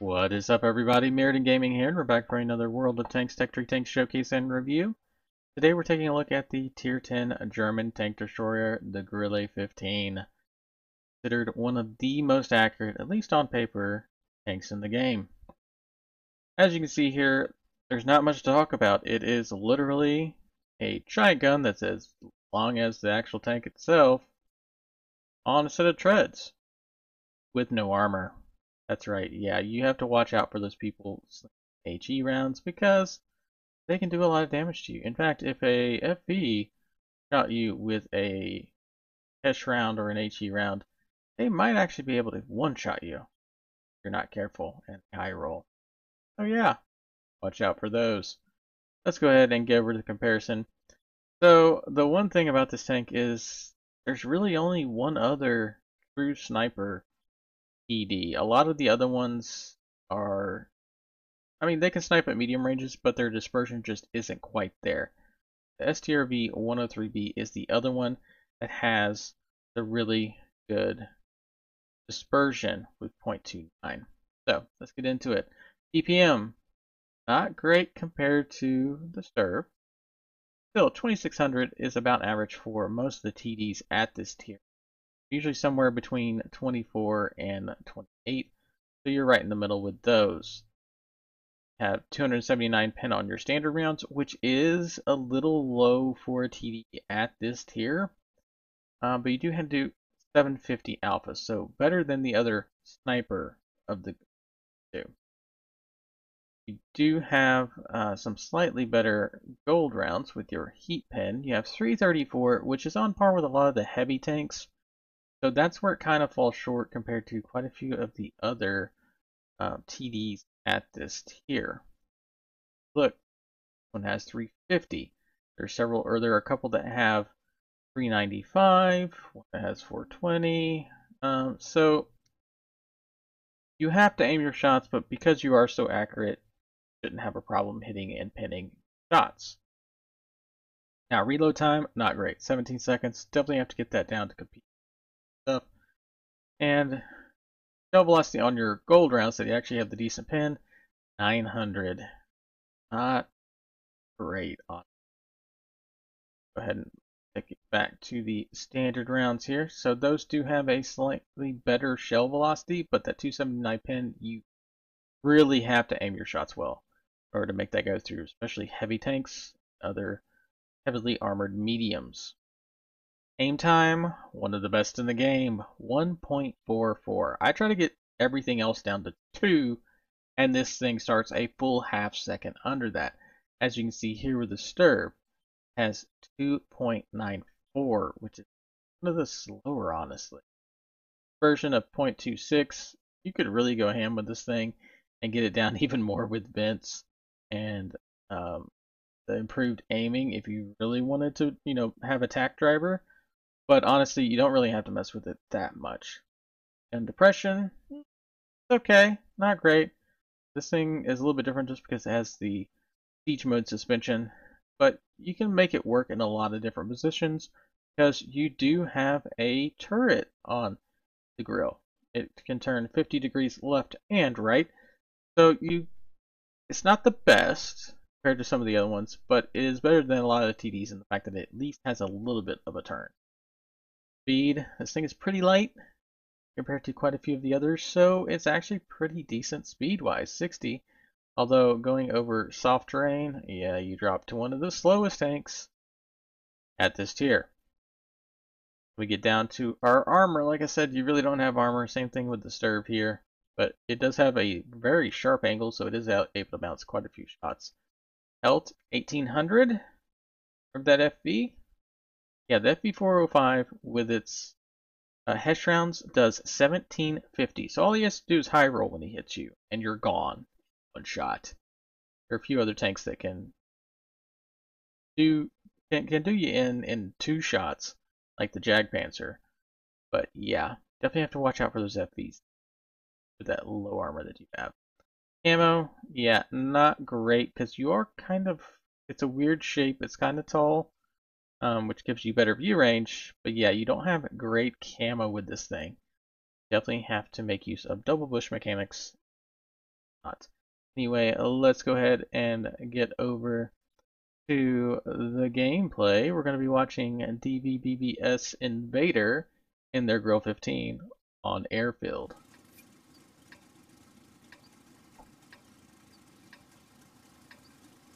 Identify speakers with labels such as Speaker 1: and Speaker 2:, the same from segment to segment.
Speaker 1: What is up, everybody? Meriden Gaming here, and we're back for another World of Tanks Tech Tree Tank Showcase and Review. Today we're taking a look at the Tier 10 German tank destroyer, the Grille 15. Considered one of the most accurate, at least on paper, tanks in the game. As you can see here, there's not much to talk about. It is literally a giant gun that's as long as the actual tank itself on a set of treads with no armor. That's right, yeah, you have to watch out for those people HE rounds because they can do a lot of damage to you. In fact, if a FV shot you with a Hesh round or an HE round, they might actually be able to one-shot you if you're not careful and high roll. So yeah, watch out for those. Let's go ahead and get over to the comparison. So the one thing about this tank is there's really only one other true sniper ED. A lot of the other ones are, I mean, they can snipe at medium ranges, but their dispersion just isn't quite there. The STRV 103B is the other one that has the really good dispersion with 0.29. So let's get into it. DPM, not great compared to the Sturv. Still, 2600 is about average for most of the TDs at this tier. Usually somewhere between 24 and 28, so you're right in the middle with those. Have 279 pen on your standard rounds, which is a little low for a TD at this tier, but you do have to do 750 alpha, so better than the other sniper of the two. You do have some slightly better gold rounds with your heat pen. You have 334, which is on par with a lot of the heavy tanks. So that's where it kind of falls short compared to quite a few of the other TDs at this tier. Look, one has 350. There are a couple that have 395, one that has 420. So you have to aim your shots, but because you are so accurate, you shouldn't have a problem hitting and pinning shots. Now reload time, not great. 17 seconds. Definitely have to get that down to compete with stuff. And shell velocity on your gold rounds that you actually have the decent pin, 900. Not great on. Go ahead and take it back to the standard rounds here. So those do have a slightly better shell velocity, but that 279 pin, you really have to aim your shots well in order to make that go through, especially heavy tanks, other heavily armored mediums. Aim time, one of the best in the game, 1.44. I try to get everything else down to 2, and this thing starts a full half second under that. As you can see here with the Sturv, has 2.94, which is one of the slower, honestly. Version of 0.26, you could really go ham with this thing and get it down even more with vents and the improved aiming if you really wanted to, have a tack driver. But honestly, you don't really have to mess with it that much. And depression, it's okay, not great. This thing is a little bit different just because it has the siege mode suspension, but you can make it work in a lot of different positions because you do have a turret on the grill. It can turn 50 degrees left and right, so it's not the best compared to some of the other ones, but it is better than a lot of the TDs in the fact that it at least has a little bit of a turn. Speed, this thing is pretty light compared to quite a few of the others, so it's actually pretty decent speed-wise, 60. Although going over soft terrain, yeah, you drop to one of the slowest tanks at this tier. We get down to our armor. Like I said, you really don't have armor. Same thing with the Sturv here, but it does have a very sharp angle, so it is able to bounce quite a few shots. Health 1800 from that FV. Yeah, the FV405 with its Hesh rounds does 1750. So all he has to do is high roll when he hits you, and you're gone. One shot. There are a few other tanks that can do you in 2 shots, like the Jagdpanzer. But yeah, definitely have to watch out for those FVs with that low armor that you have. Ammo, yeah, not great because you are it's a weird shape. It's kind of tall, which gives you better view range. But yeah, you don't have great camo with this thing. Definitely have to make use of double bush mechanics not. Anyway, let's go ahead and get over to the gameplay. We're going to be watching DVBBS Invader in their Grille 15 on Airfield.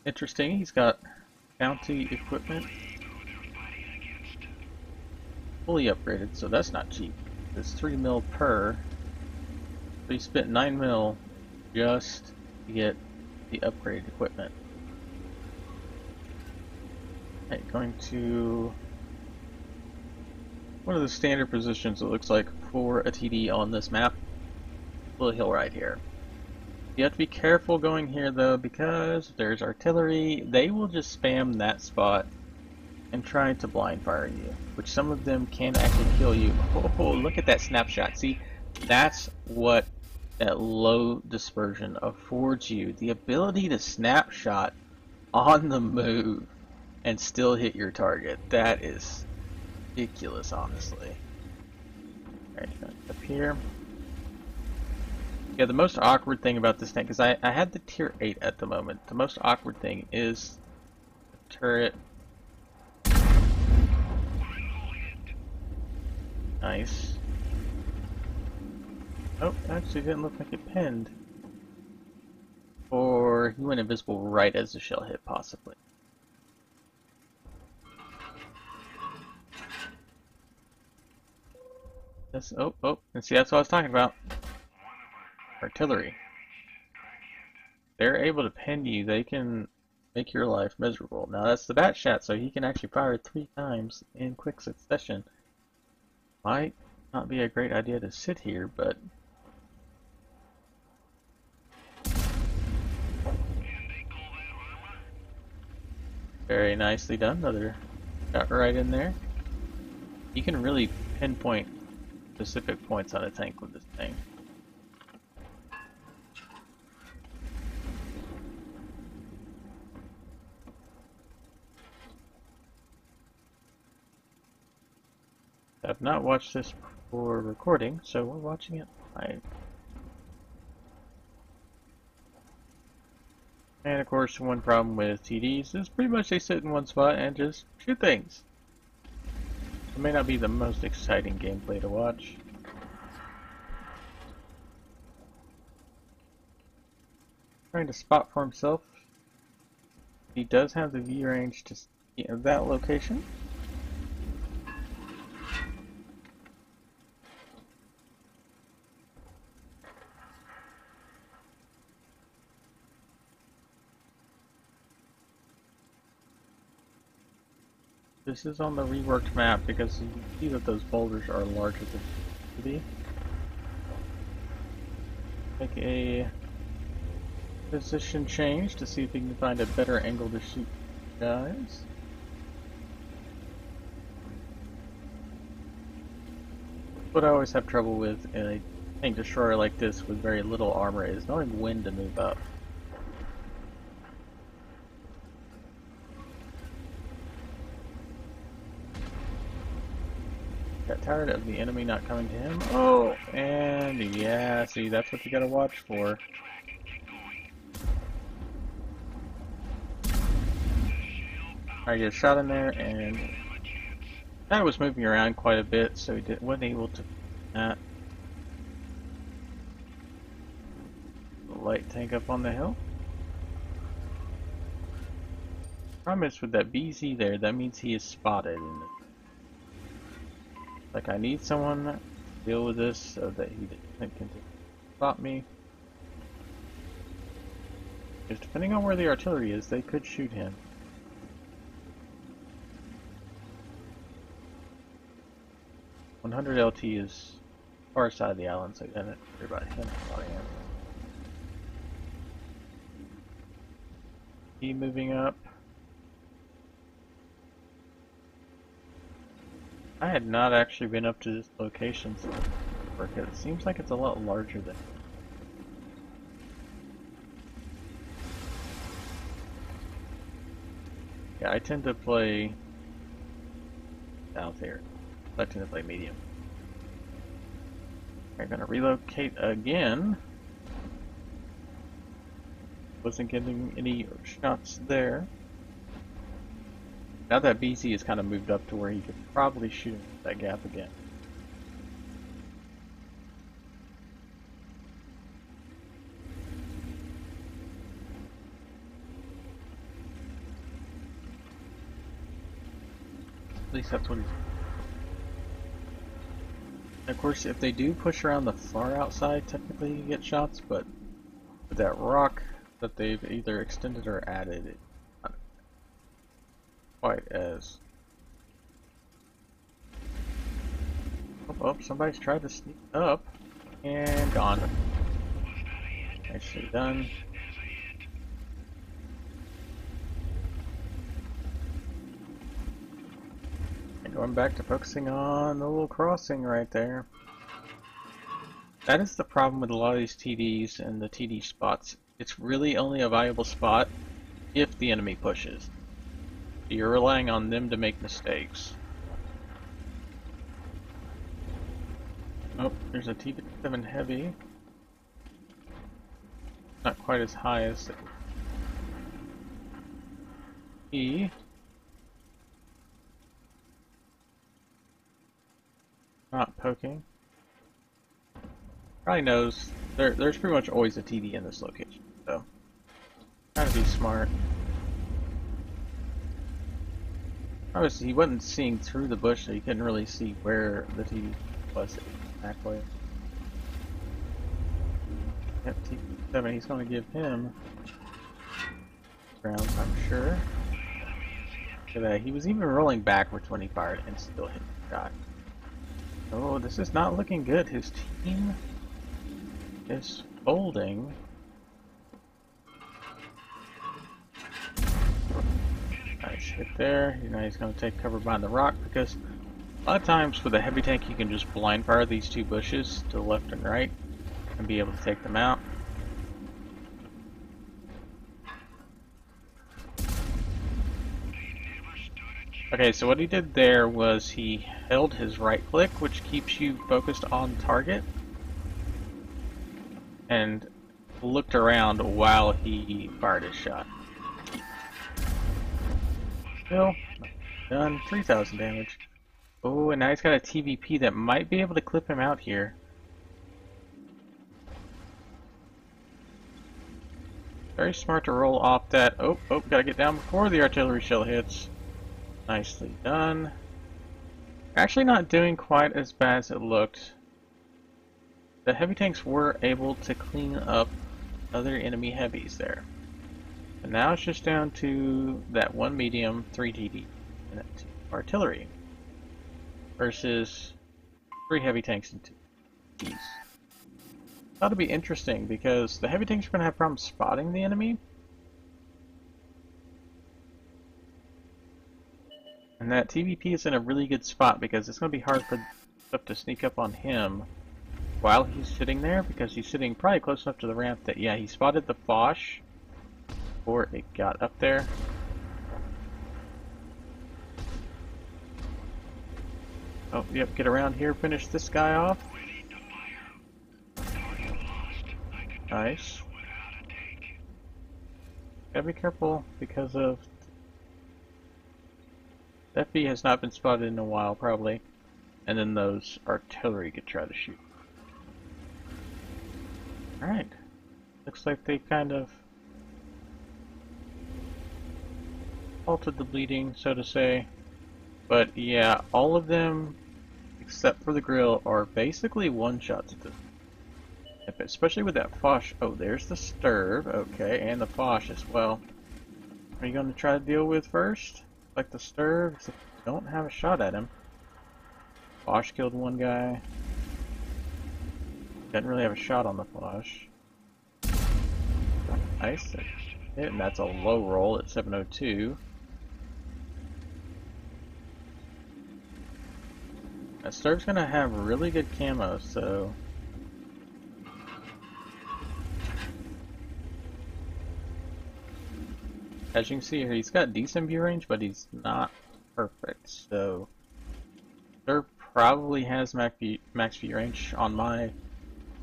Speaker 1: Interesting, he's got bounty equipment fully upgraded, so that's not cheap. It's 3 mil per. So he spent 9 mil just to get the upgraded equipment. Okay, going to one of the standard positions, it looks like, for a TD on this map. Little hill right here. You have to be careful going here though, because there's artillery. They will just spam that spot and try to blind fire you, which some of them can actually kill you. Oh, look at that snapshot. See, that's what that low dispersion affords you. The ability to snapshot on the move and still hit your target. That is ridiculous, honestly. Alright, up here. Yeah, the most awkward thing about this tank is I had the tier 8 at the moment. The most awkward thing is the turret. Nice. Oh, actually didn't look like it pinned. Or he went invisible right as the shell hit, possibly. That's, oh, and see, that's what I was talking about. Artillery. They're able to pin you. They can make your life miserable. Now that's the bat shot, so he can actually fire 3 times in quick succession. Might not be a great idea to sit here, but very nicely done. Another shot right in there. You can really pinpoint specific points on a tank with this thing. I've not watched this before recording, so we're watching it live. And of course, one problem with TDs is pretty much they sit in one spot and just shoot things. It may not be the most exciting gameplay to watch. Trying to spot for himself. He does have the view range to see that location. This is on the reworked map because you can see that those boulders are larger than they should be. Make a position change to see if we can find a better angle to shoot guys. What I always have trouble with in a tank destroyer like this with very little armor is knowing when to move up. Got tired of the enemy not coming to him. Oh, and yeah, see, that's what you gotta watch for. I get a shot in there, and I was moving around quite a bit, so he wasn't able to that. Light tank up on the hill. Problem is with that BZ there, that means he is spotted. Like, I need someone to deal with this so that he can spot me. Because depending on where the artillery is, they could shoot him. .100 LT is far side of the island, so then everybody can fly in. He moving up. I had not actually been up to this location so it seems like it's a lot larger than. Yeah, I tend to play south here. I tend to play medium. I'm gonna relocate again. Wasn't getting any shots there. Now that BC has kind of moved up to where he could probably shoot that gap again. At least that's what he's... Of course, if they do push around the far outside, technically you get shots, but with that rock that they've either extended or added, it's not quite as... Oh, somebody's tried to sneak up, and gone. Nicely done. Going back to focusing on the little crossing right there. That is the problem with a lot of these TDs and the TD spots. It's really only a viable spot if the enemy pushes. You're relying on them to make mistakes. Oh, there's a T7 heavy. Not quite as high as the E. Not poking. Probably knows there's pretty much always a TD in this location, so trying to be smart. Obviously, he wasn't seeing through the bush, so he couldn't really see where the TD was exactly. Yep, T7. He's going to give him rounds, I'm sure. Look at that. He was even rolling backwards when he fired and still hit the shot. Oh, this is not looking good. His team is folding. Nice hit there. You know he's going to take cover behind the rock because a lot of times with a heavy tank you can just blind fire these two bushes to the left and right and be able to take them out. Okay, so what he did there was he held his right click, which keeps you focused on target, and looked around while he fired his shot. Still, done. 3,000 damage. Oh, and now he's got a TVP that might be able to clip him out here. Very smart to roll off that. Oh, gotta get down before the artillery shell hits. Nicely done. Actually not doing quite as bad as it looked. The heavy tanks were able to clean up other enemy heavies there. And now it's just down to that one medium, 3 TD, and that 2 artillery. Versus 3 heavy tanks and 2 TDs. That'll be interesting because the heavy tanks are going to have problems spotting the enemy. And that TVP is in a really good spot because it's going to be hard for stuff to sneak up on him while he's sitting there, because he's sitting probably close enough to the ramp that, yeah, he spotted the Foch before it got up there. Oh, yep, get around here, finish this guy off. Nice. Gotta be careful because of... FB has not been spotted in a while, probably. And then those artillery could try to shoot. Alright. Looks like they kind of halted the bleeding, so to say. But yeah, all of them, except for the Grille, are basically one-shots at this. Especially with that Foch. Oh, there's the Sturb. Okay, and the Foch as well. Are you going to try to deal with first? Like the Sturb, except you don't have a shot at him. Foch killed one guy. Didn't really have a shot on the Foch. Nice. And that's a low roll at 702. That Sturb's gonna have really good camo, so... As you can see here, he's got decent view range, but he's not perfect, so... Sturb probably has max view range. On my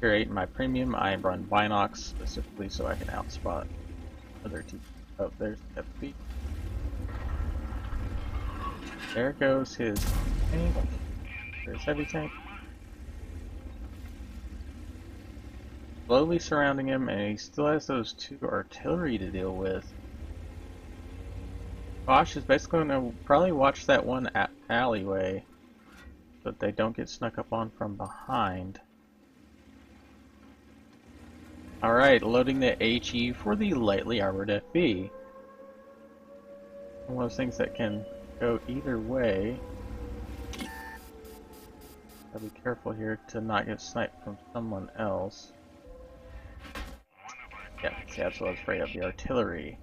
Speaker 1: Tier 8 and my premium, I run binocs specifically so I can outspot other two. Oh, there's FB. There goes his tank. There's heavy tank. Slowly surrounding him, and he still has those two artillery to deal with. Bosch is basically going to probably watch that one alleyway so that they don't get snuck up on from behind. Alright, loading the HE for the lightly armored FB. One of those things that can go either way. Gotta be careful here to not get sniped from someone else. Yeah, see, that's what I was afraid of, the artillery.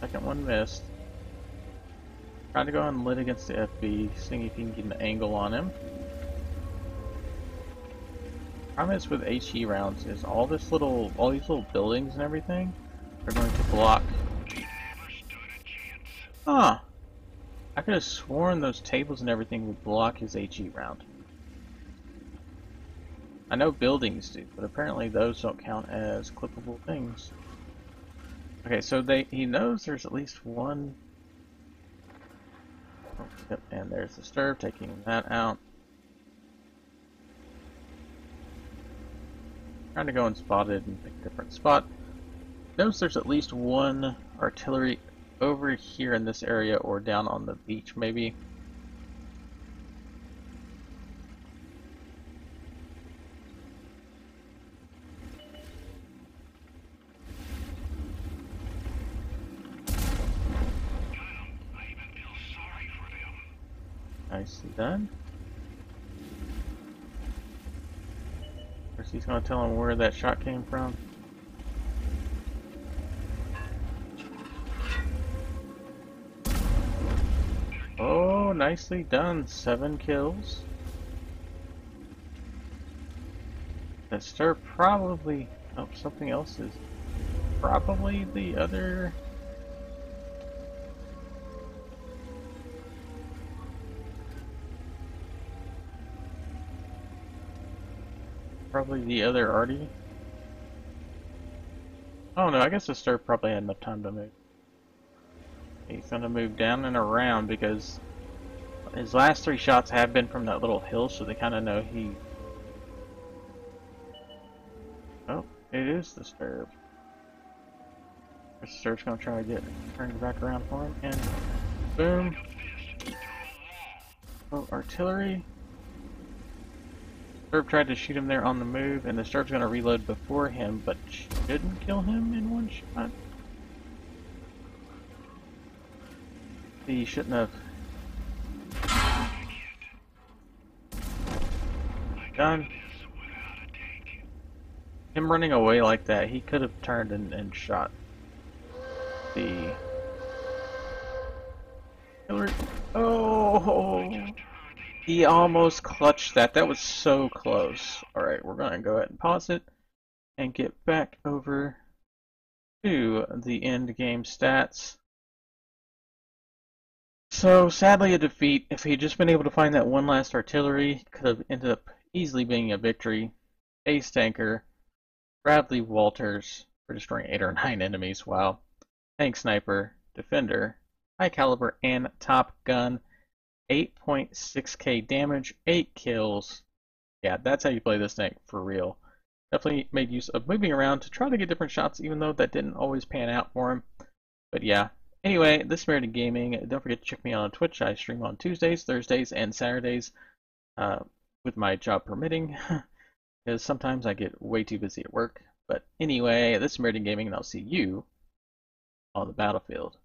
Speaker 1: Second one missed. Trying to go on lit against the FB, seeing if you can get an angle on him. Problem is with HE rounds is all these little buildings and everything are going to block. Huh. I could have sworn those tables and everything would block his HE round. I know buildings do, but apparently those don't count as clippable things. Okay, so he knows there's at least one. Oh, yep, and there's the stirb, taking that out. Trying to go and spot it and pick a different spot. Notice there's at least one artillery over here in this area or down on the beach maybe. Nicely done. He's going to tell him where that shot came from. Oh, nicely done. 7 kills. The stir probably... Oh, something else is probably the other... Probably the other Artie. Oh no, I guess the stir probably had enough time to move. He's gonna move down and around because his last 3 shots have been from that little hill, so they kind of know he... Oh, it is the stirb. The stirb's gonna try to get turned back around for him, and boom. Oh, artillery. Stirb tried to shoot him there on the move, and the Stirb's going to reload before him, but shouldn't kill him in one shot. He shouldn't have. Done. Him running away like that, he could have turned and shot the killer. Oh! He almost clutched that. That was so close. Alright, we're going to go ahead and pause it and get back over to the end game stats. So, sadly a defeat. If he'd just been able to find that one last artillery, could have ended up easily being a victory. Ace Tanker, Bradley Walters for destroying 8 or 9 enemies. Wow. Tank Sniper, Defender, High Caliber, and Top Gun. 8.6k damage, 8 kills. Yeah, that's how you play this tank for real. Definitely made use of moving around to try to get different shots, even though that didn't always pan out for him. But yeah. Anyway, this is Meridian Gaming. Don't forget to check me out on Twitch. I stream on Tuesdays, Thursdays, and Saturdays, with my job permitting, because sometimes I get way too busy at work. But anyway, this is Meridian Gaming, and I'll see you on the battlefield.